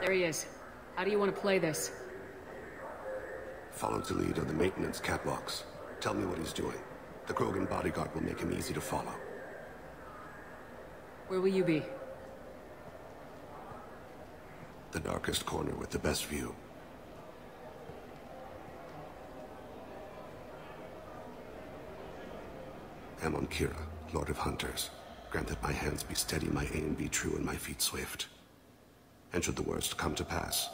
There he is. How do you want to play this? Follow the lead of the maintenance catwalks. Tell me what he's doing. The Krogan bodyguard will make him easy to follow. Where will you be? The darkest corner with the best view. Amon Kira, Lord of Hunters. Grant that my hands be steady, my aim be true, and my feet swift. And should the worst come to pass,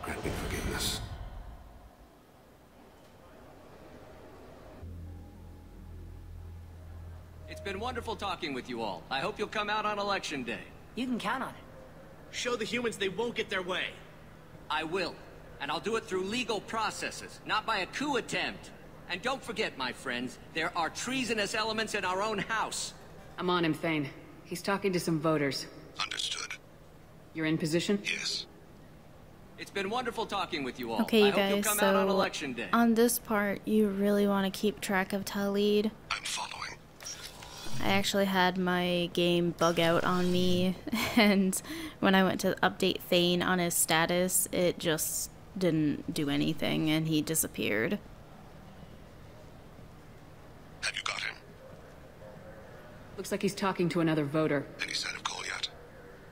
grant me forgiveness. It's been wonderful talking with you all. I hope you'll come out on Election Day. You can count on it. Show the humans they won't get their way. I will. And I'll do it through legal processes, not by a coup attempt. And don't forget, my friends, there are treasonous elements in our own house. I'm on him, Thane. He's talking to some voters. Understood. You're in position? Yes. It's been wonderful talking with you all. Okay, I you hope you'll guys, come out on so Election Day. on this part, you really want to keep track of Talid. I'm following. I actually had my game bug out on me, and when I went to update Thane on his status, it just didn't do anything, and he disappeared. Have you got him? Looks like he's talking to another voter. Any sign of Cole yet?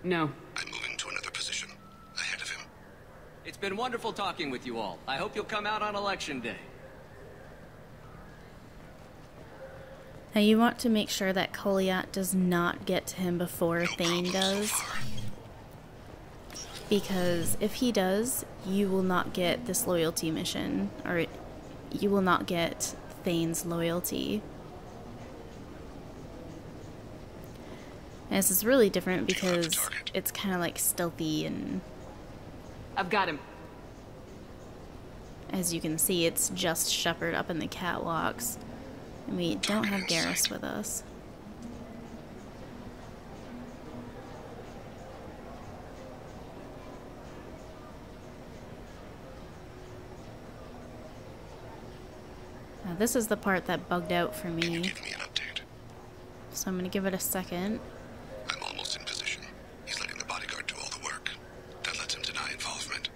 No. I'm moving to another position. Ahead of him. It's been wonderful talking with you all. I hope you'll come out on Election Day. Now you want to make sure that Koliat does not get to him before Thane does. Because if he does, you will not get this loyalty mission, or you will not get Thane's loyalty. And this is really different because it's kind of like stealthy, and I've got him. as you can see, it's just Shepard up in the catwalks. And we don't have Garrus with us. Now this is the part that bugged out for me. Can you give me an update? So I'm gonna give it a second. I'm almost in position. He's letting the bodyguard do all the work. That lets him deny involvement.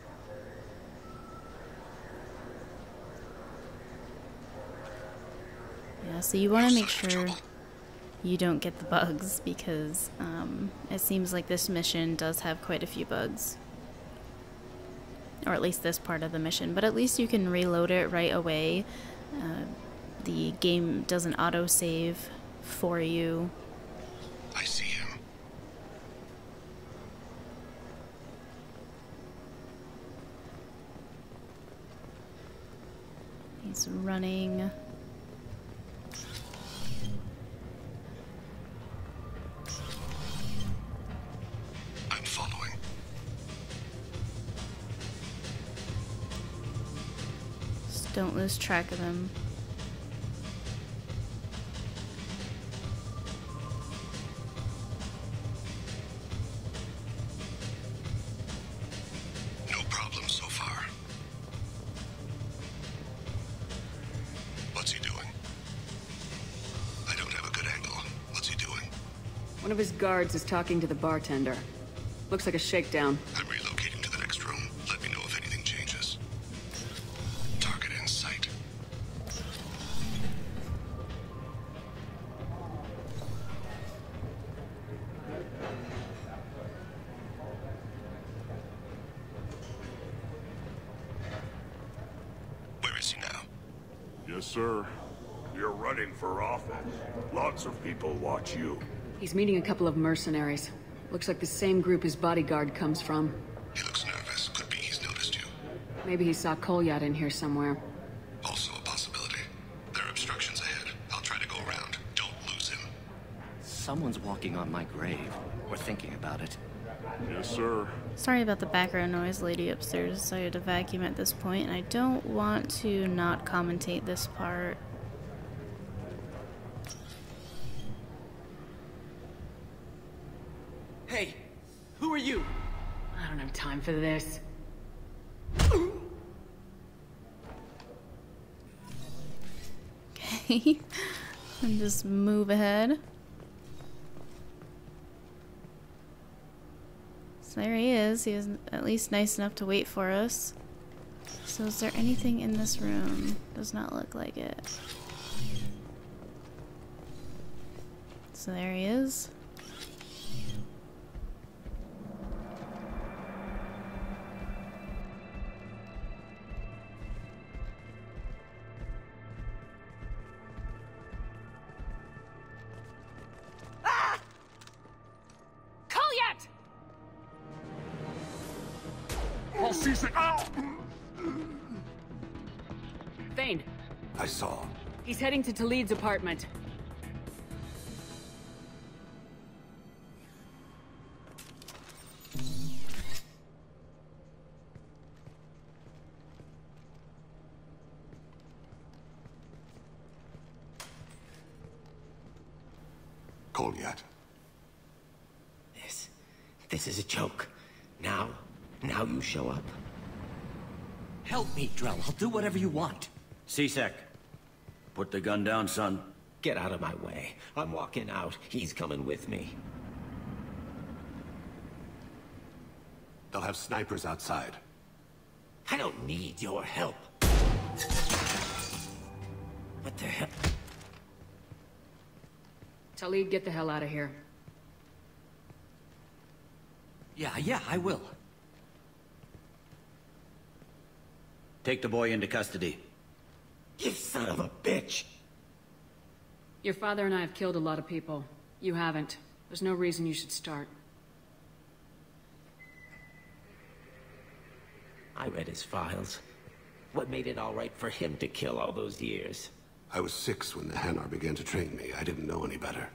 Yeah, so you want to make sure you don't get the bugs, because it seems like this mission does have quite a few bugs. Or at least this part of the mission, but at least you can reload it right away. The game doesn't auto-save for you. I see him. He's running. I'm following. Just don't lose track of him. No problem so far. What's he doing? I don't have a good angle. What's he doing? One of his guards is talking to the bartender. Looks like a shakedown. I'm relocating to the next room. Let me know if anything changes. Target in sight. Where is he now? Yes, sir. You're running for office. Lots of people watch you. He's meeting a couple of mercenaries. Looks like the same group his bodyguard comes from. He looks nervous. Could be he's noticed you. Maybe he saw Kolyat in here somewhere. Also a possibility. There are obstructions ahead. I'll try to go around. Don't lose him. Someone's walking on my grave. Or thinking about it. Yes, sir. Sorry about the background noise, lady upstairs decided to vacuum at this point, and I don't want to not commentate this part. Hey, who are you? I don't have time for this. Okay. And just move ahead. So there he is. He was at least nice enough to wait for us. So is there anything in this room? Does not look like it. So there he is. I'll seize it. Ow! Thane, I saw. he's heading to Talid's apartment. Kolyat. This is a joke. Now you show up. Help me, Drell. I'll do whatever you want. C-Sec. Put the gun down, son. Get out of my way. I'm walking out. He's coming with me. They'll have snipers outside. I don't need your help. What the hell? Talid, get the hell out of here. Yeah, I will. Take the boy into custody. You son of a bitch! Your father and I have killed a lot of people. You haven't. There's no reason you should start. I read his files. What made it all right for him to kill all those years? I was 6 when the Hanar began to train me. I didn't know any better.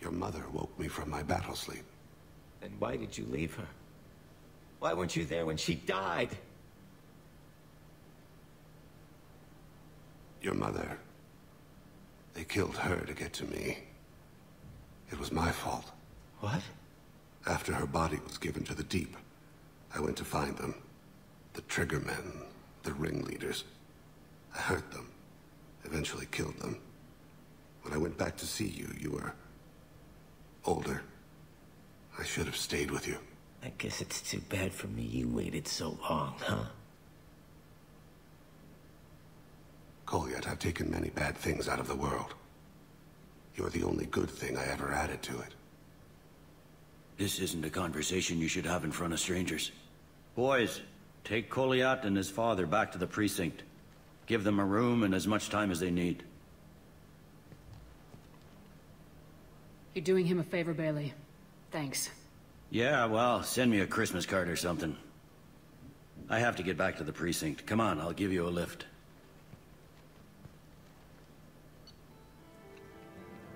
Your mother woke me from my battle sleep. Then why did you leave her? Why weren't you there when she died? Your mother. They killed her to get to me. It was my fault. What? After her body was given to the deep, I went to find them. The triggermen, the ringleaders. I hurt them. Eventually killed them. When I went back to see you, you were older. I should have stayed with you. I guess it's too bad for me you waited so long, huh? Kolyat, I've taken many bad things out of the world. You're the only good thing I ever added to it. This isn't a conversation you should have in front of strangers. Boys, take Kolyat and his father back to the precinct. Give them a room and as much time as they need. You're doing him a favor, Bailey. Thanks. Yeah, well, send me a Christmas card or something. I have to get back to the precinct. Come on, I'll give you a lift.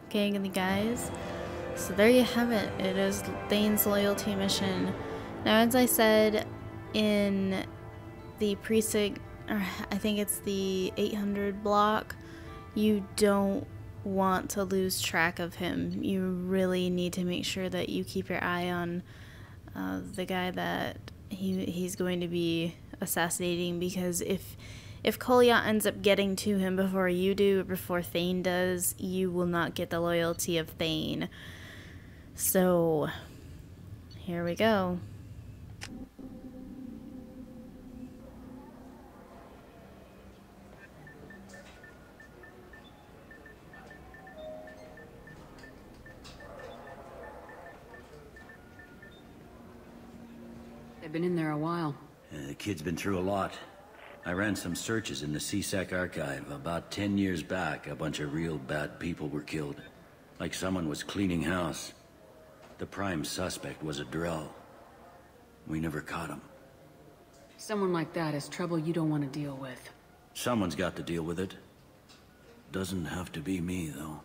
Okay, guys. So there you have it. It is Thane's loyalty mission. Now, as I said in the precinct, or I think it's the 800 block, you don't want to lose track of him. You really need to make sure that you keep your eye on the guy that he's going to be assassinating, because if Kolyat ends up getting to him before you do, or before Thane does, you will not get the loyalty of Thane. So, here we go. They've been in there a while. The kid's been through a lot. I ran some searches in the C-Sec archive. About 10 years back, a bunch of real bad people were killed. Like someone was cleaning house. The prime suspect was a Drell. We never caught him. Someone like that is trouble you don't want to deal with. Someone's got to deal with it. Doesn't have to be me, though.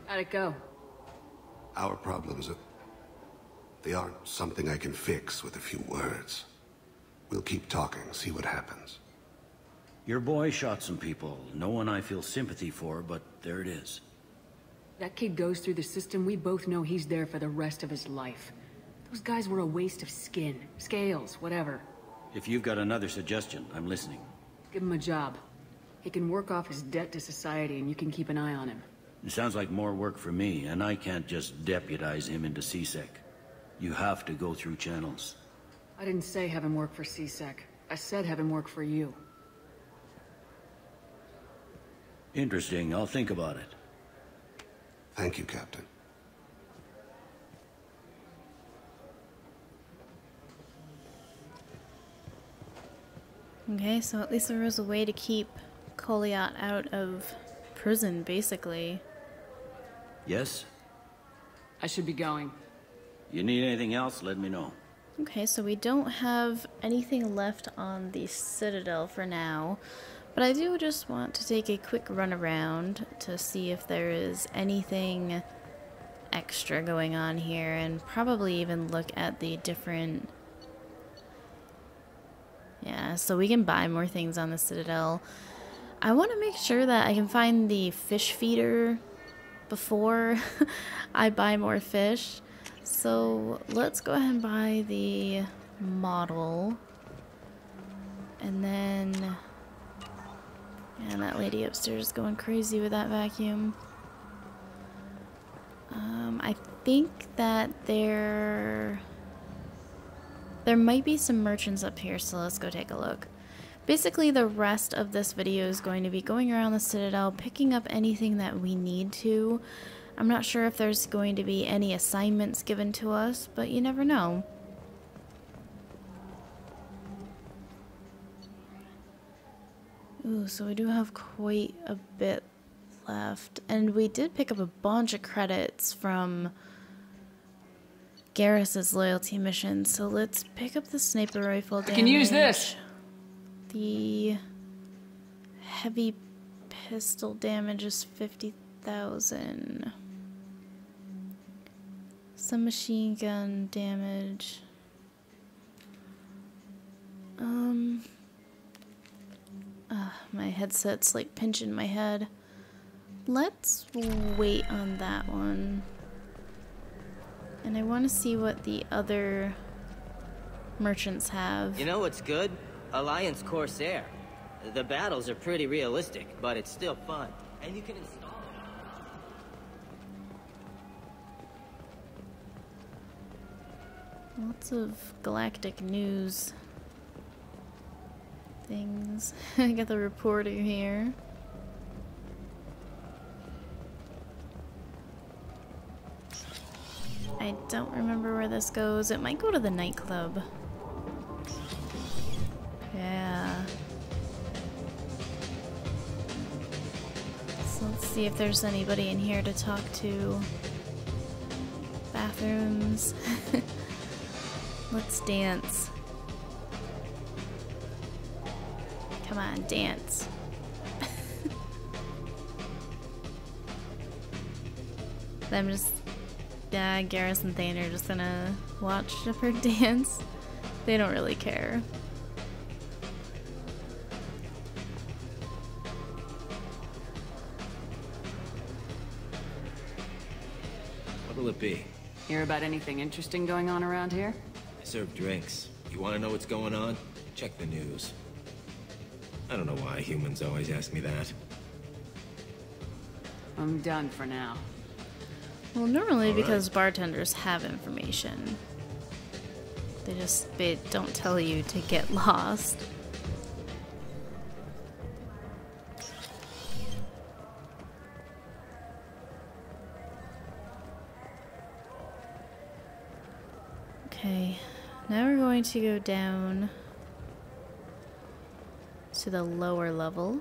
How'd it go? Our problems they aren't something I can fix with a few words. We'll keep talking, see what happens. Your boy shot some people. No one I feel sympathy for, but there it is. That kid goes through the system, we both know he's there for the rest of his life. Those guys were a waste of skin, scales, whatever. If you've got another suggestion, I'm listening. Give him a job. He can work off his debt to society and you can keep an eye on him. It sounds like more work for me, and I can't just deputize him into CSEC. You have to go through channels. I didn't say have him work for CSEC. I said have him work for you. Interesting. I'll think about it. Thank you, Captain. Okay, so at least there was a way to keep Goliath out of prison, basically. Yes? I should be going. You need anything else, let me know. Okay, so we don't have anything left on the Citadel for now, but I do just want to take a quick run around to see if there is anything extra going on here, and probably even look at the different... Yeah, so we can buy more things on the Citadel. I want to make sure that I can find the fish feeder before I buy more fish. So let's go ahead and buy the model. And then... And that lady upstairs is going crazy with that vacuum. I think that there might be some merchants up here, so let's go take a look. Basically, the rest of this video is going to be going around the Citadel, picking up anything that we need to. I'm not sure if there's going to be any assignments given to us, but you never know. Ooh, so we do have quite a bit left. And we did pick up a bunch of credits from Garrus's loyalty mission, so let's pick up the sniper rifle damage. I can use this! The heavy pistol damage is 50,000. Some machine gun damage. My headset's like pinching my head. Let's wait on that one. And I want to see what the other merchants have. You know what's good? Alliance Corsair. The battles are pretty realistic, but it's still fun. And you can install it. Lots of galactic news things. I got the reporter here. I don't remember where this goes. It might go to the nightclub. Yeah. So let's see if there's anybody in here to talk to. Bathrooms. Let's dance. Come on, dance. I'm just... Yeah, Garrus and Thane are just gonna watch Shepard dance. They don't really care. What'll it be? Hear about anything interesting going on around here? I serve drinks. You want to know what's going on? Check the news. I don't know why humans always ask me that. I'm done for now. Well, normally because bartenders have information. They don't tell you to get lost. Okay, now we're going to go down to the lower level.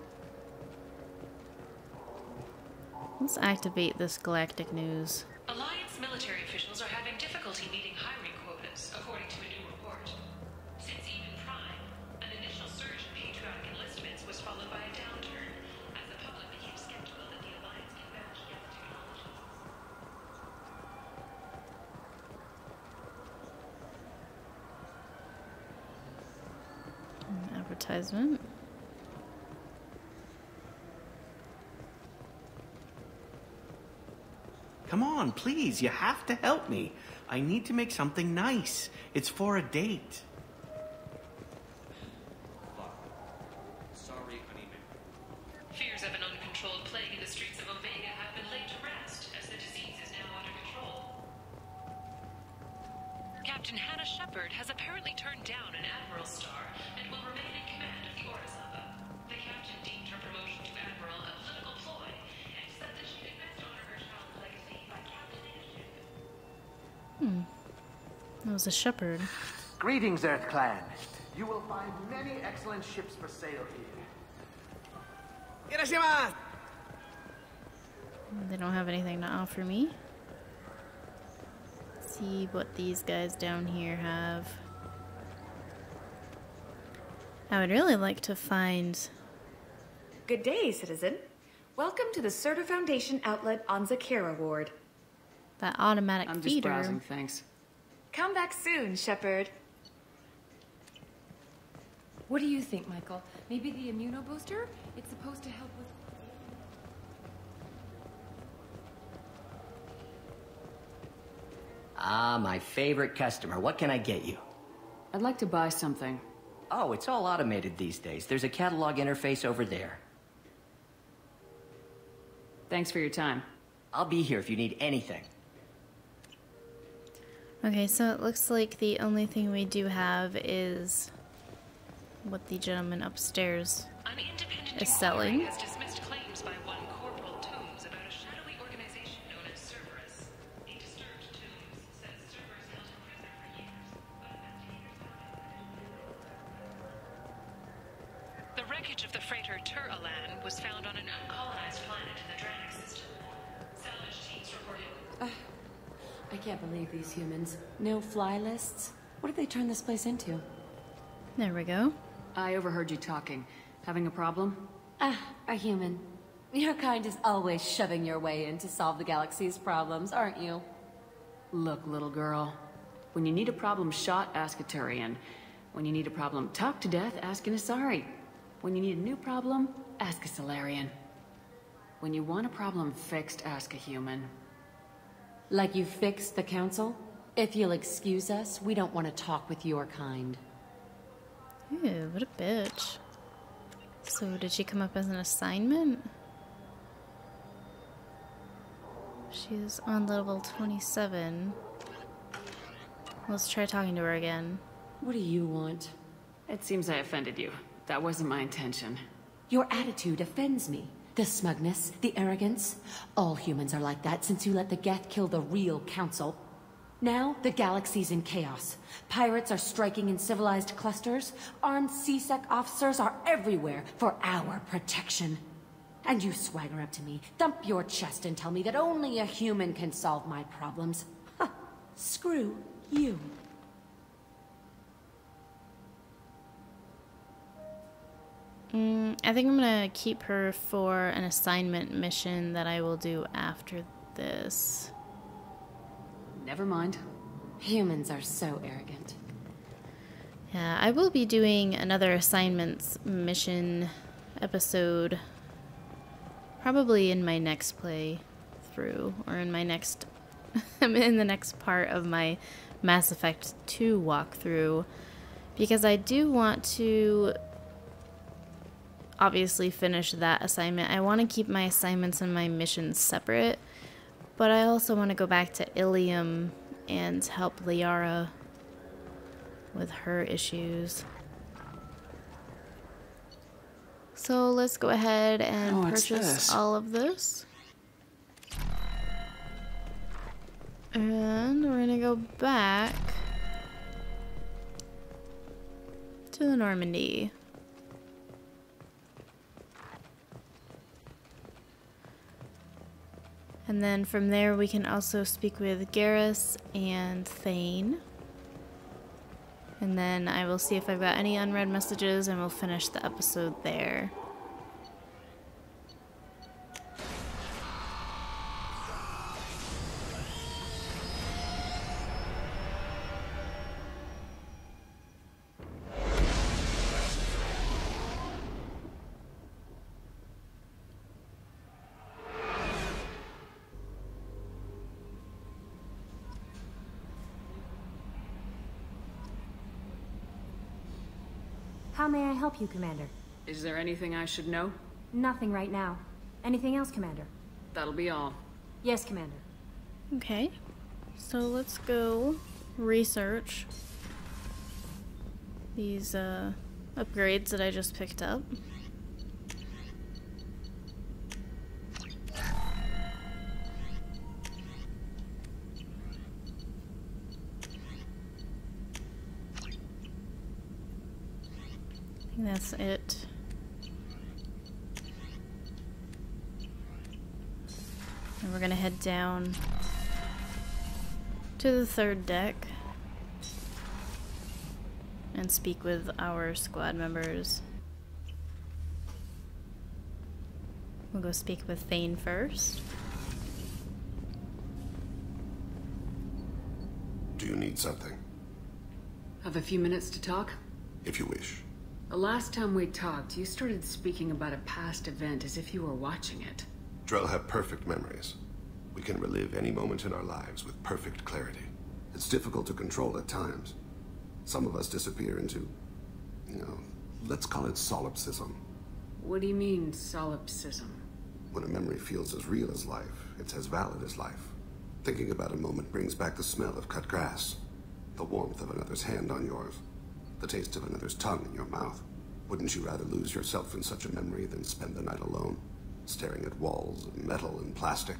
Let's activate this galactic news. Alliance military officials are having difficulty meeting hiring quotas, according to a new report. Since even Prime, an initial surge in patriotic enlistments was followed by a downturn, as the public became skeptical that the Alliance can match the other technologies. Advertisement. Come on, please, you have to help me. I need to make something nice. It's for a date. Captain Hannah Shepard has apparently turned down an Admiral's star and will remain in command of the Orizaba. The captain deemed her promotion to Admiral a political ploy and said that she could best honor her child's legacy by captaining a ship. That was a shepherd. Greetings, Earth Clan. You will find many excellent ships for sale here. They don't have anything to offer me. Let's see what these guys down here have. I would really like to find... Good day, citizen. Welcome to the Serta Foundation outlet on Zakira Ward. that automatic I'm feeder. just browsing, thanks. Come back soon, Shepard. What do you think, Michael? Maybe the immunobooster? It's supposed to help with... Ah, my favorite customer. What can I get you? I'd like to buy something. Oh, it's all automated these days. There's a catalog interface over there. Thanks for your time. I'll be here if you need anything. Okay, so it looks like the only thing we do have is what the gentleman upstairs is selling. Has dismissed claims by one Corporal Toombs about a shadowy organization known as Cerberus. The disturbed Toombs says Cerberus held him prisoner for years, but investigators found the wreckage of the freighter Tur-Alan was found on an uncolonized planet in the Draenei system. Salvage teams reported... I can't believe these humans. No fly lists? What did they turn this place into? There we go. I overheard you talking. Having a problem? A human. Your kind is always shoving your way in to solve the galaxy's problems, aren't you? Look, little girl. When you need a problem shot, ask a Turian. When you need a problem talked to death, ask an Asari. When you need a new problem, ask a Solarian. When you want a problem fixed, ask a human. Like you fixed the council? If you'll excuse us, we don't want to talk with your kind. Ew, what a bitch. So did she come up as an assignment? She's on level 27. Let's try talking to her again. What do you want? It seems I offended you. That wasn't my intention. Your attitude offends me. The smugness, the arrogance. All humans are like that since you let the Geth kill the real council. Now, the galaxy's in chaos. Pirates are striking in civilized clusters. Armed C-Sec officers are everywhere for our protection. And you swagger up to me, thump your chest and tell me that only a human can solve my problems. Ha! Screw you. I think I'm gonna keep her for an assignment mission that I will do after this. Never mind. Humans are so arrogant. Yeah, I will be doing another assignments mission episode probably in my next playthrough, or in my next in the next part of my Mass Effect 2 walkthrough, because I do want to obviously finish that assignment. I want to keep my assignments and my missions separate, but I also want to go back to Ilium and help Liara with her issues. So let's go ahead and purchase all of this. And we're gonna go back to the Normandy. And then from there we can also speak with Garrus and Thane. And then I will see if I've got any unread messages and we'll finish the episode there. How may I help you, Commander? Is there anything I should know? Nothing right now. Anything else, Commander? That'll be all. Yes, Commander. Okay, so let's go research these upgrades that I just picked up. I think that's it. And we're gonna head down to the third deck and speak with our squad members. We'll go speak with Thane first. Do you need something? Have a few minutes to talk? If you wish. The last time we talked, you started speaking about a past event as if you were watching it. Drell have perfect memories. We can relive any moment in our lives with perfect clarity. It's difficult to control at times. Some of us disappear into, let's call it solipsism. What do you mean, solipsism? When a memory feels as real as life, it's as valid as life. Thinking about a moment brings back the smell of cut grass, the warmth of another's hand on yours, the taste of another's tongue in your mouth. Wouldn't you rather lose yourself in such a memory than spend the night alone, staring at walls of metal and plastic?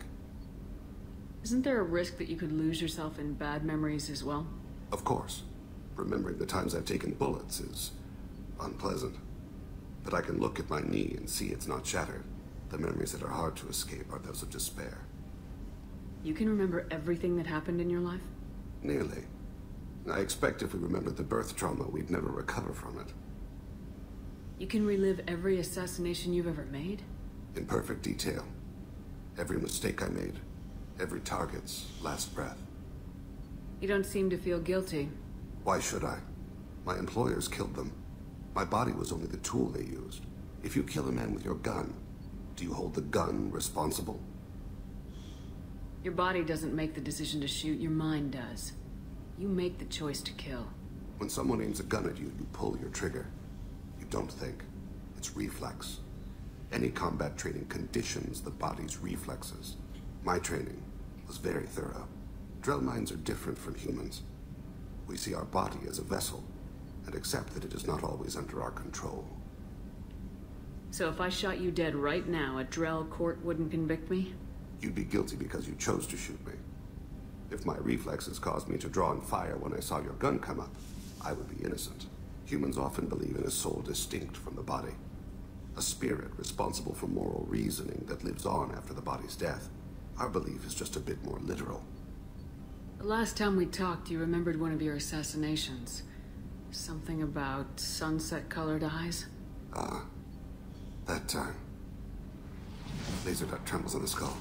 Isn't there a risk that you could lose yourself in bad memories as well? Of course. Remembering the times I've taken bullets is unpleasant. But I can look at my knee and see it's not shattered. The memories that are hard to escape are those of despair. You can remember everything that happened in your life? Nearly. I expect if we remembered the birth trauma, we'd never recover from it. You can relive every assassination you've ever made? In perfect detail. Every mistake I made. Every target's last breath. You don't seem to feel guilty. Why should I? My employers killed them. My body was only the tool they used. If you kill a man with your gun, do you hold the gun responsible? Your body doesn't make the decision to shoot, your mind does. You make the choice to kill. When someone aims a gun at you, you pull your trigger. You don't think. It's reflex. Any combat training conditions the body's reflexes. My training was very thorough. Drell minds are different from humans. We see our body as a vessel, and accept that it is not always under our control. So if I shot you dead right now, a Drell court wouldn't convict me? You'd be guilty because you chose to shoot me. If my reflexes caused me to draw and fire when I saw your gun come up, I would be innocent. Humans often believe in a soul distinct from the body. A spirit responsible for moral reasoning that lives on after the body's death. Our belief is just a bit more literal. The last time we talked, you remembered one of your assassinations. Something about sunset-colored eyes? That time. Laser dot trembles on the skull.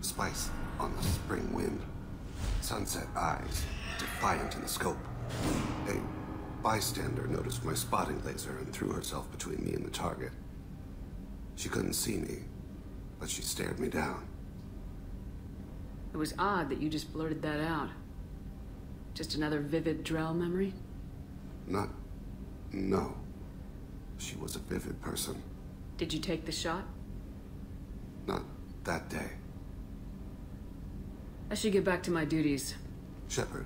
Spice on the spring wind. Sunset eyes, defiant in the scope. A bystander noticed my spotting laser and threw herself between me and the target. She couldn't see me, but she stared me down. It was odd that you just blurted that out. Just another vivid Drell memory? No. She was a vivid person. Did you take the shot? Not that day. I should get back to my duties. Shepard,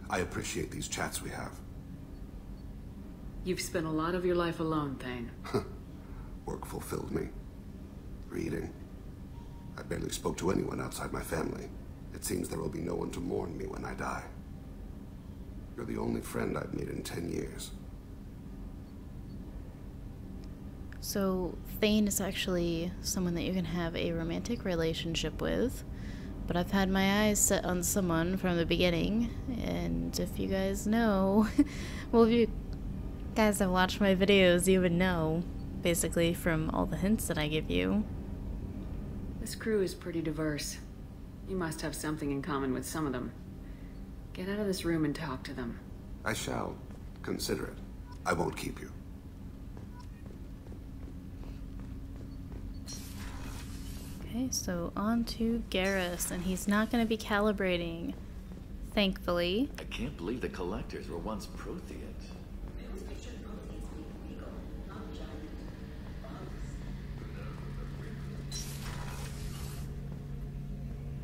I appreciate these chats we have. You've spent a lot of your life alone, Thane. Work fulfilled me. Reading. I barely spoke to anyone outside my family. It seems there will be no one to mourn me when I die. You're the only friend I've made in 10 years. So, Thane is actually someone that you can have a romantic relationship with. But I've had my eyes set on someone from the beginning. And if you guys know, well, if you guys have watched my videos, you would know, basically, from all the hints that I give you. This crew is pretty diverse. You must have something in common with some of them. Get out of this room and talk to them. I shall consider it. I won't keep you. Okay, so on to Garrus, and he's not going to be calibrating, thankfully. I can't believe the collectors were once Protheans.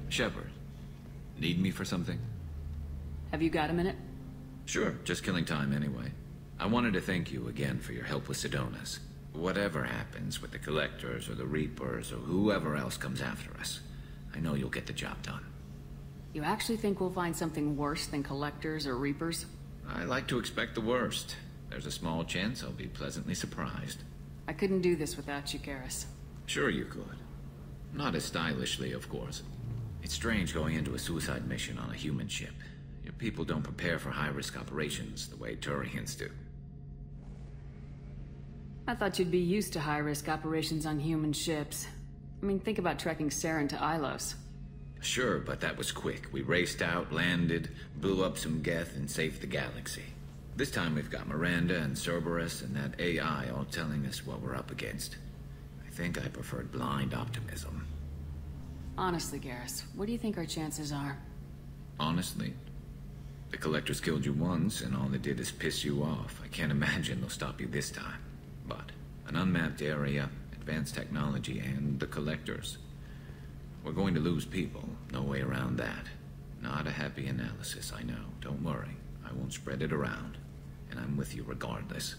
Shepard, need me for something? Have you got a minute? Sure, just killing time anyway. I wanted to thank you again for your help with Sidonis. Whatever happens with the Collectors or the Reapers or whoever else comes after us, I know you'll get the job done. You actually think we'll find something worse than Collectors or Reapers? I like to expect the worst. There's a small chance I'll be pleasantly surprised. I couldn't do this without you, Garrus. Sure you could. Not as stylishly, of course. It's strange going into a suicide mission on a human ship. Your people don't prepare for high-risk operations the way Turians do. I thought you'd be used to high-risk operations on human ships. I mean, think about trekking Saren to Ilos. Sure, but that was quick. We raced out, landed, blew up some Geth, and saved the galaxy. This time we've got Miranda and Cerberus and that AI all telling us what we're up against. I think I preferred blind optimism. Honestly, Garrus, what do you think our chances are? Honestly, the Collectors killed you once, and all they did is piss you off. I can't imagine they'll stop you this time. But an unmapped area, advanced technology, and the Collectors. We're going to lose people. No way around that. Not a happy analysis, I know. Don't worry. I won't spread it around. And I'm with you regardless.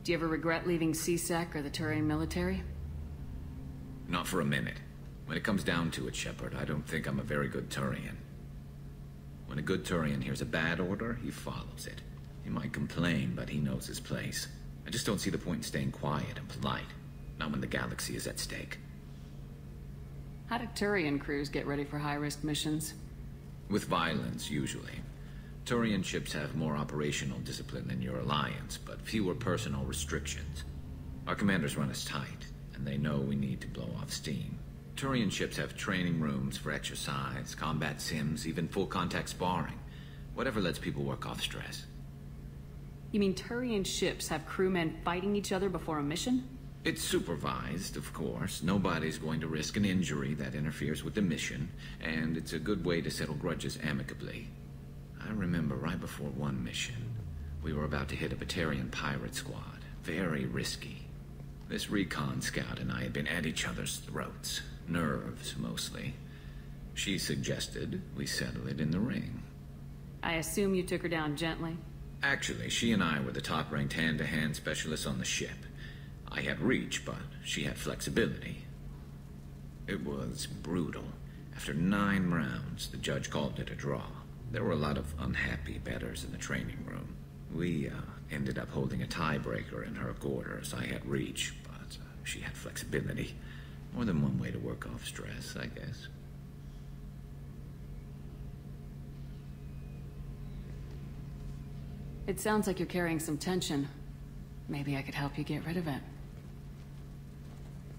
Do you ever regret leaving CSEC or the Turian military? Not for a minute. When it comes down to it, Shepard, I don't think I'm a very good Turian. When a good Turian hears a bad order, he follows it. He might complain, but he knows his place. I just don't see the point in staying quiet and polite. Not when the galaxy is at stake. How do Turian crews get ready for high-risk missions? With violence, usually. Turian ships have more operational discipline than your alliance, but fewer personal restrictions. Our commanders run us tight, and they know we need to blow off steam. Turian ships have training rooms for exercise, combat sims, even full-contact sparring. Whatever lets people work off stress. You mean Turian ships have crewmen fighting each other before a mission? It's supervised, of course. Nobody's going to risk an injury that interferes with the mission, and it's a good way to settle grudges amicably. I remember right before one mission, we were about to hit a Batarian pirate squad. Very risky. This recon scout and I had been at each other's throats. Nerves, mostly. She suggested we settle it in the ring. I assume you took her down gently? Actually, she and I were the top-ranked hand-to-hand specialists on the ship. I had reach, but she had flexibility. It was brutal. After 9 rounds, the judge called it a draw. There were a lot of unhappy bettors in the training room. We ended up holding a tiebreaker in her quarters. I had reach, but she had flexibility. More than one way to work off stress, I guess. It sounds like you're carrying some tension. Maybe I could help you get rid of it.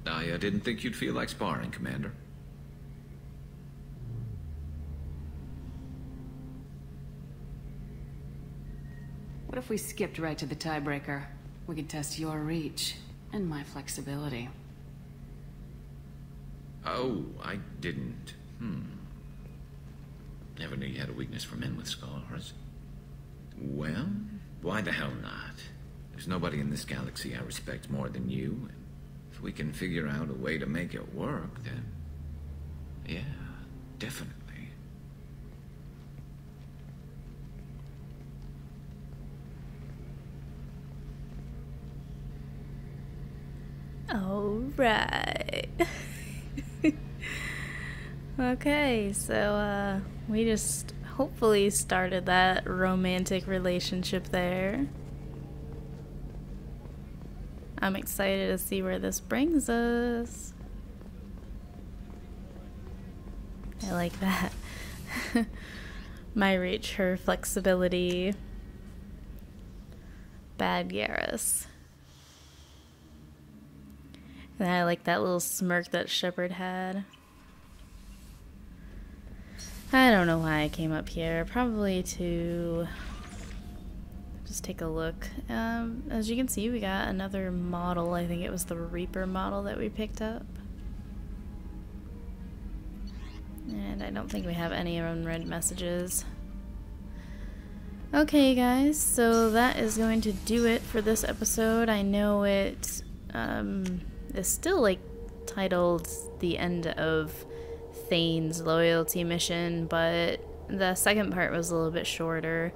I didn't think you'd feel like sparring, Commander. What if we skipped right to the tiebreaker? We could test your reach and my flexibility. Oh, I didn't. Never knew you had a weakness for men with scars. Well, why the hell not? There's nobody in this galaxy I respect more than you. If we can figure out a way to make it work, then... yeah, definitely. All right. Okay, so we just hopefully started that romantic relationship there. I'm excited to see where this brings us. I like that. My reach, her flexibility. Bad Garrus. And I like that little smirk that Shepard had. I don't know why I came up here. Probably to just take a look. As you can see, we got another model. I think it was the Reaper model that we picked up. And I don't think we have any unread messages. Okay, guys, so that is going to do it for this episode. I know it is still like titled The End of Thane's Loyalty Mission, but The second part was a little bit shorter,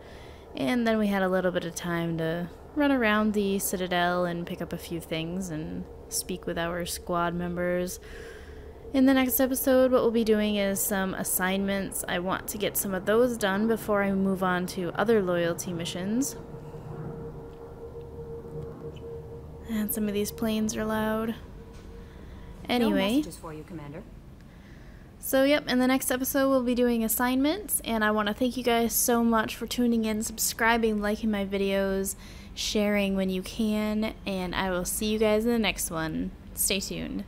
and then we had a little bit of time to run around the Citadel and pick up a few things and speak with our squad members. In the next episode, what we'll be doing is some assignments. I want to get some of those done before I move on to other loyalty missions. And some of these planes are loud. Anyway. No messages for you, Commander. So yep, in the next episode we'll be doing assignments, and I want to thank you guys so much for tuning in, subscribing, liking my videos, sharing when you can, and I will see you guys in the next one. Stay tuned.